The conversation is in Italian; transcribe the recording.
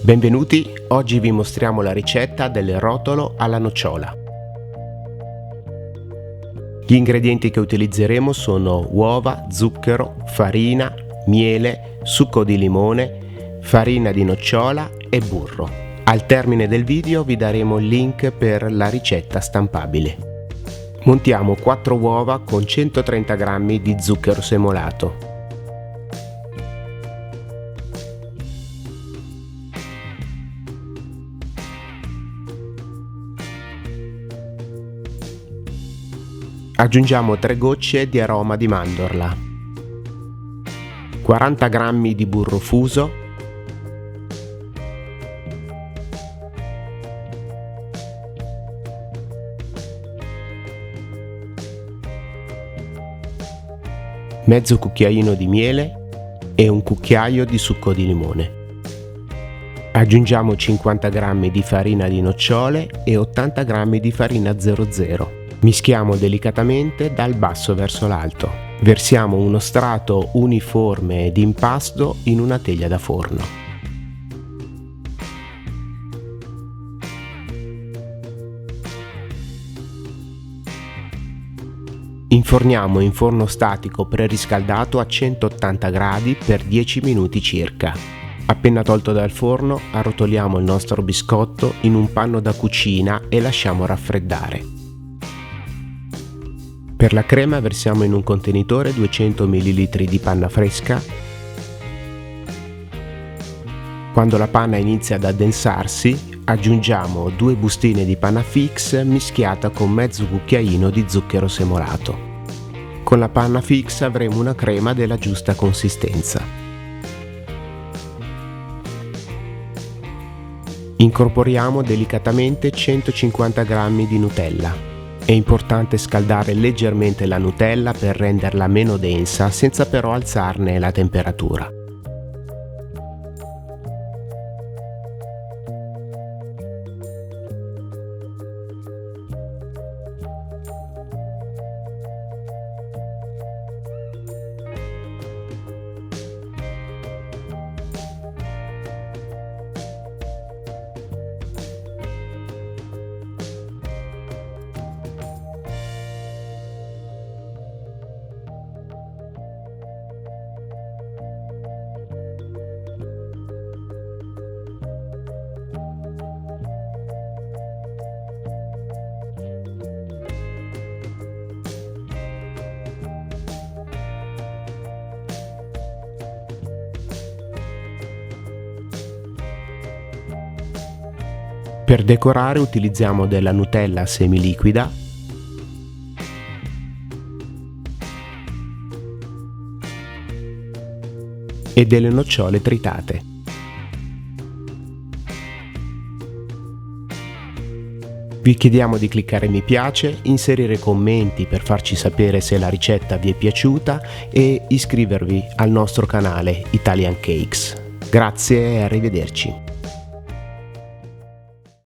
Benvenuti, oggi vi mostriamo la ricetta del rotolo alla nocciola. Gli ingredienti che utilizzeremo sono uova, zucchero, farina, miele, succo di limone, farina di nocciola e burro. Al termine del video vi daremo il link per la ricetta stampabile. Montiamo 4 uova con 130 g di zucchero semolato. Aggiungiamo 3 gocce di aroma di mandorla, 40 g di burro fuso, mezzo cucchiaino di miele e un cucchiaio di succo di limone. Aggiungiamo 50 g di farina di nocciole e 80 g di farina 00. Mischiamo delicatamente dal basso verso l'alto. Versiamo uno strato uniforme di impasto in una teglia da forno. Inforniamo in forno statico preriscaldato a 180 gradi per 10 minuti circa. Appena tolto dal forno, arrotoliamo il nostro biscotto in un panno da cucina e lasciamo raffreddare. Per la crema versiamo in un contenitore 200 ml di panna fresca. Quando la panna inizia ad addensarsi, aggiungiamo 2 bustine di panna fix mischiata con mezzo cucchiaino di zucchero semolato. Con la panna fix avremo una crema della giusta consistenza. Incorporiamo delicatamente 150 g di Nutella. È importante scaldare leggermente la Nutella per renderla meno densa senza però alzarne la temperatura. Per decorare utilizziamo della Nutella semiliquida e delle nocciole tritate. Vi chiediamo di cliccare mi piace, inserire commenti per farci sapere se la ricetta vi è piaciuta e iscrivervi al nostro canale Italian Cakes. Grazie e arrivederci.